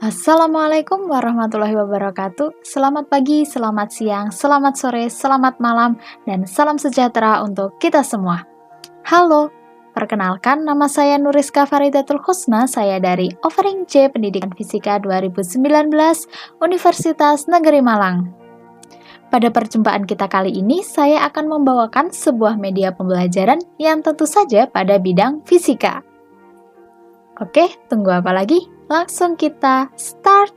Assalamualaikum warahmatullahi wabarakatuh. Selamat pagi, selamat siang, selamat sore, selamat malam, dan salam sejahtera untuk kita semua. Halo, perkenalkan nama saya Nuriska Faridatul Husna, saya dari Offering C Pendidikan Fisika 2019 Universitas Negeri Malang. Pada perjumpaan kita kali ini, saya akan membawakan sebuah media pembelajaran yang tentu saja pada bidang fisika. Oke, tunggu apa lagi? Langsung kita start.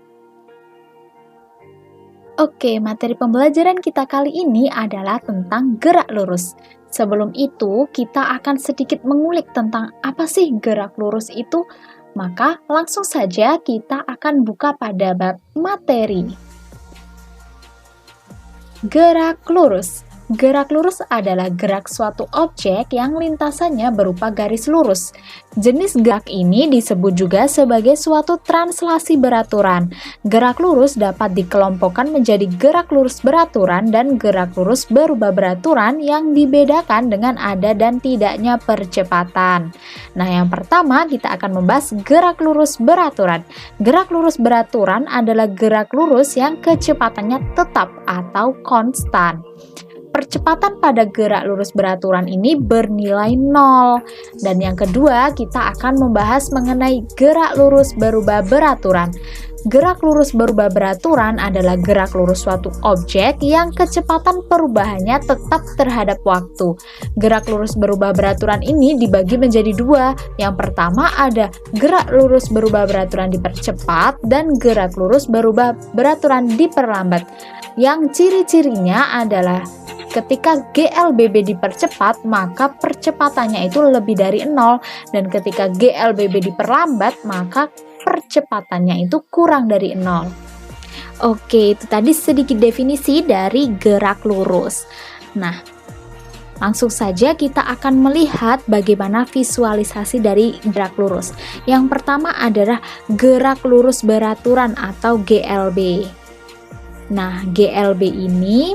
Oke, materi pembelajaran kita kali ini adalah tentang gerak lurus. Sebelum itu, kita akan sedikit mengulik tentang apa sih gerak lurus itu. Maka langsung saja kita akan buka pada bab materi. Gerak lurus. Gerak lurus adalah gerak suatu objek yang lintasannya berupa garis lurus. Jenis gerak ini disebut juga sebagai suatu translasi beraturan. Gerak lurus dapat dikelompokkan menjadi gerak lurus beraturan dan gerak lurus berubah beraturan yang dibedakan dengan ada dan tidaknya percepatan. Nah, yang pertama kita akan membahas gerak lurus beraturan. Gerak lurus beraturan adalah gerak lurus yang kecepatannya tetap atau konstan. Percepatan pada gerak lurus beraturan ini bernilai 0. Dan yang kedua, kita akan membahas mengenai gerak lurus berubah beraturan. Gerak lurus berubah beraturan adalah gerak lurus suatu objek yang kecepatan perubahannya tetap terhadap waktu. Gerak lurus berubah beraturan ini dibagi menjadi dua. Yang pertama ada gerak lurus berubah beraturan dipercepat dan gerak lurus berubah beraturan diperlambat. Yang ciri-cirinya adalah ketika GLBB dipercepat, maka percepatannya itu lebih dari 0, dan ketika GLBB diperlambat, maka percepatannya itu kurang dari 0. Oke, itu tadi sedikit definisi dari gerak lurus. Nah, langsung saja kita akan melihat bagaimana visualisasi dari gerak lurus. Yang pertama adalah gerak lurus beraturan atau GLB. Nah, GLB ini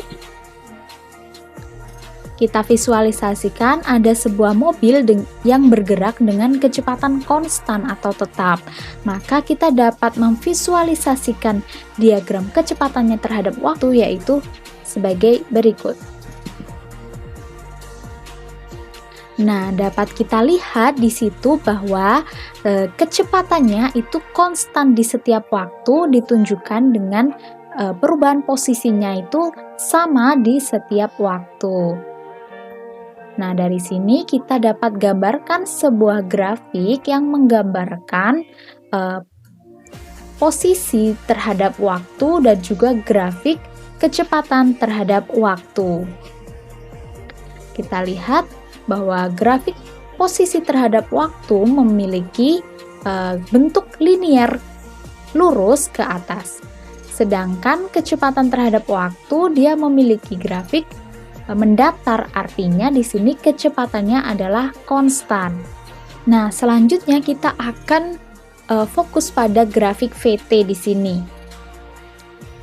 kita visualisasikan ada sebuah mobil yang bergerak dengan kecepatan konstan atau tetap. Maka kita dapat memvisualisasikan diagram kecepatannya terhadap waktu yaitu sebagai berikut. Nah, dapat kita lihat di situ bahwa kecepatannya itu konstan di setiap waktu ditunjukkan dengan perubahan posisinya itu sama di setiap waktu. Nah, dari sini kita dapat gambarkan sebuah grafik yang menggambarkan posisi terhadap waktu dan juga grafik kecepatan terhadap waktu. Kita lihat bahwa grafik posisi terhadap waktu memiliki bentuk linier lurus ke atas. Sedangkan kecepatan terhadap waktu dia memiliki grafik mendatar, artinya di sini kecepatannya adalah konstan. Nah, selanjutnya kita akan fokus pada grafik VT di sini.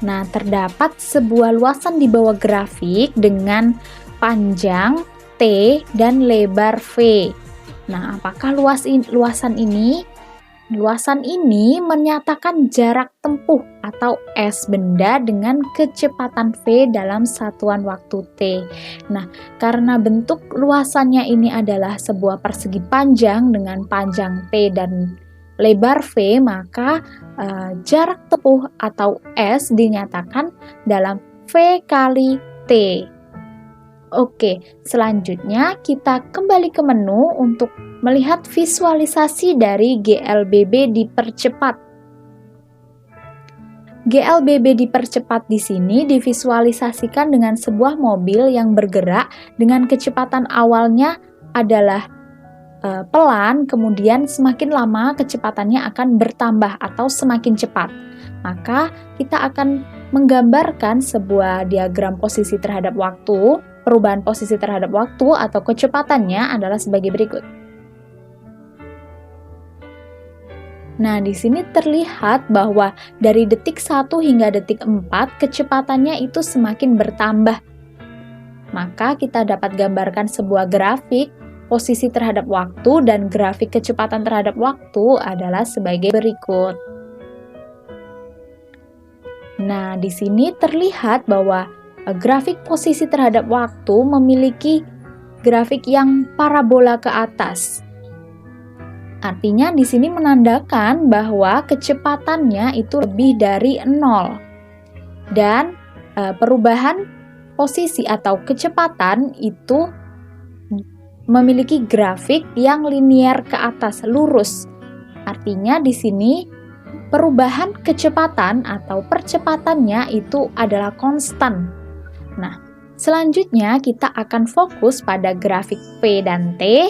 Nah, terdapat sebuah luasan di bawah grafik dengan panjang T dan lebar V. Nah, apakah luasan ini? Luasan ini menyatakan jarak tempuh atau S benda dengan kecepatan V dalam satuan waktu T. Nah, karena bentuk luasannya ini adalah sebuah persegi panjang dengan panjang T dan lebar V, maka jarak tempuh atau S dinyatakan dalam V kali T. Oke, selanjutnya kita kembali ke menu untuk melihat visualisasi dari GLBB dipercepat. GLBB dipercepat di sini divisualisasikan dengan sebuah mobil yang bergerak dengan kecepatan awalnya adalah pelan, kemudian semakin lama kecepatannya akan bertambah atau semakin cepat. Maka kita akan menggambarkan sebuah diagram posisi terhadap waktu. Perubahan posisi terhadap waktu atau kecepatannya adalah sebagai berikut. Nah, di sini terlihat bahwa dari detik 1 hingga detik 4 kecepatannya itu semakin bertambah. Maka kita dapat gambarkan sebuah grafik posisi terhadap waktu dan grafik kecepatan terhadap waktu adalah sebagai berikut. Nah, di sini terlihat bahwa grafik posisi terhadap waktu memiliki grafik yang parabola ke atas. Artinya di sini menandakan bahwa kecepatannya itu lebih dari 0. Dan perubahan posisi atau kecepatan itu memiliki grafik yang linier ke atas, lurus. Artinya di sini perubahan kecepatan atau percepatannya itu adalah konstan. Nah, selanjutnya kita akan fokus pada grafik V dan T.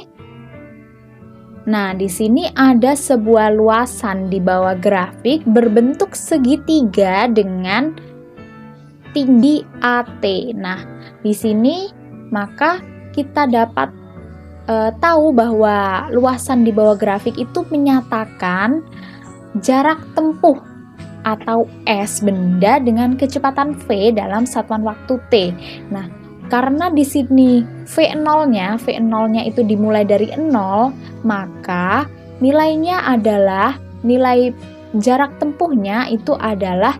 Nah, di sini ada sebuah luasan di bawah grafik berbentuk segitiga dengan tinggi AT. Nah, di sini maka kita dapat tahu bahwa luasan di bawah grafik itu menyatakan jarak tempuh atau S benda dengan kecepatan V dalam satuan waktu T. Nah, karena di sini V0-nya itu dimulai dari 0, maka nilainya adalah nilai jarak tempuhnya itu adalah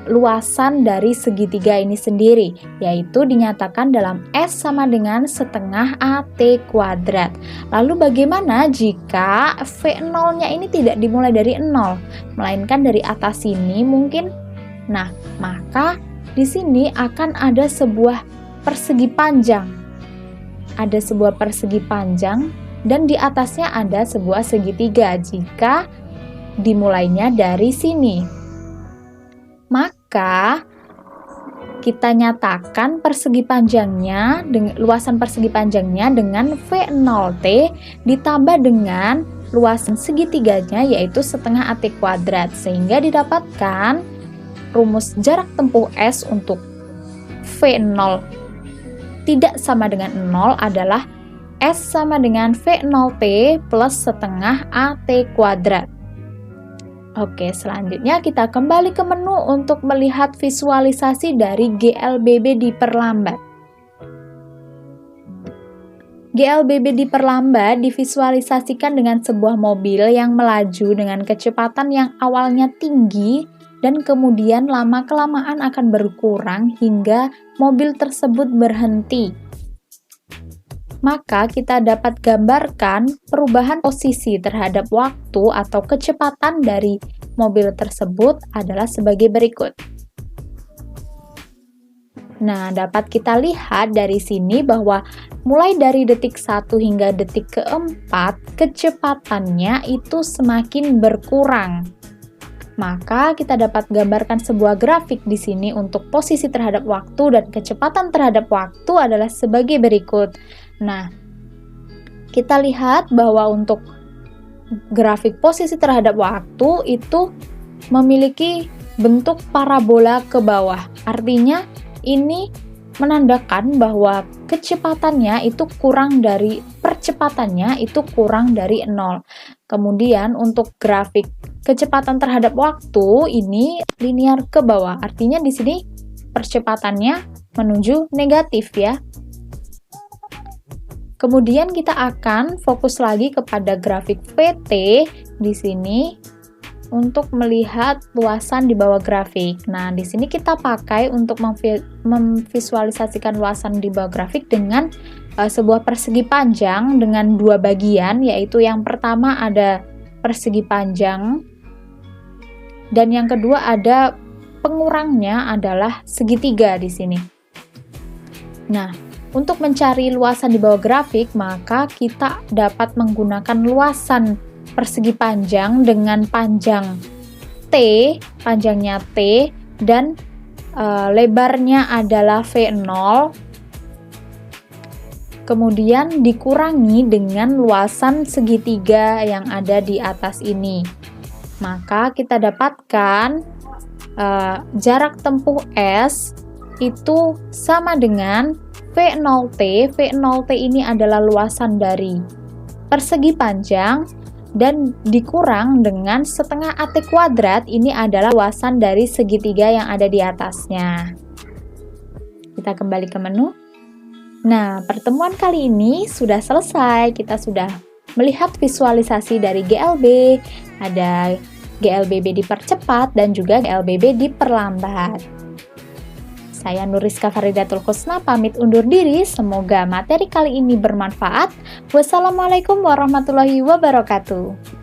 luasan dari segitiga ini sendiri, yaitu dinyatakan dalam S sama dengan setengah AT kuadrat. Lalu bagaimana jika V0-nya ini tidak dimulai dari 0, melainkan dari atas sini mungkin? Nah, maka di sini akan ada sebuah persegi panjang. Ada sebuah persegi panjang dan di atasnya ada sebuah segitiga jika dimulainya dari sini. Maka kita nyatakan persegi panjangnya, luasan persegi panjangnya dengan V0T ditambah dengan luasan segitiganya yaitu setengah AT kuadrat, sehingga didapatkan rumus jarak tempuh S untuk V0 tidak sama dengan 0 adalah S sama dengan V0T plus setengah AT kuadrat. Oke, selanjutnya kita kembali ke menu untuk melihat visualisasi dari GLBB diperlambat. GLBB diperlambat divisualisasikan dengan sebuah mobil yang melaju dengan kecepatan yang awalnya tinggi dan kemudian lama-kelamaan akan berkurang hingga mobil tersebut berhenti. Maka kita dapat gambarkan perubahan posisi terhadap waktu atau kecepatan dari mobil tersebut adalah sebagai berikut. Nah, dapat kita lihat dari sini bahwa mulai dari detik 1 hingga detik keempat, kecepatannya itu semakin berkurang. Maka kita dapat gambarkan sebuah grafik di sini untuk posisi terhadap waktu dan kecepatan terhadap waktu adalah sebagai berikut. Nah, kita lihat bahwa untuk grafik posisi terhadap waktu itu memiliki bentuk parabola ke bawah. Artinya ini menandakan bahwa kecepatannya itu kurang dari percepatannya itu kurang dari 0. Kemudian untuk grafik kecepatan terhadap waktu ini linear ke bawah. Artinya di sini percepatannya menuju negatif ya. Kemudian kita akan fokus lagi kepada grafik VT di sini untuk melihat luasan di bawah grafik. Nah, di sini kita pakai untuk memvisualisasikan luasan di bawah grafik dengan sebuah persegi panjang dengan dua bagian, yaitu yang pertama ada persegi panjang dan yang kedua ada pengurangnya adalah segitiga di sini. Nah, untuk mencari luasan di bawah grafik, maka kita dapat menggunakan luasan persegi panjang dengan panjang T, panjangnya T, dan lebarnya adalah V0, kemudian dikurangi dengan luasan segitiga yang ada di atas ini. Maka kita dapatkan jarak tempuh S itu sama dengan V0T. V0T ini adalah luasan dari persegi panjang dan dikurang dengan setengah AT kuadrat, ini adalah luasan dari segitiga yang ada di atasnya. Kita kembali ke menu. Nah, pertemuan kali ini sudah selesai. Kita sudah melihat visualisasi dari GLB, ada GLBB dipercepat, dan juga GLBB diperlambat. Saya Nuriska Faridatul Husna pamit undur diri, semoga materi kali ini bermanfaat. Wassalamualaikum warahmatullahi wabarakatuh.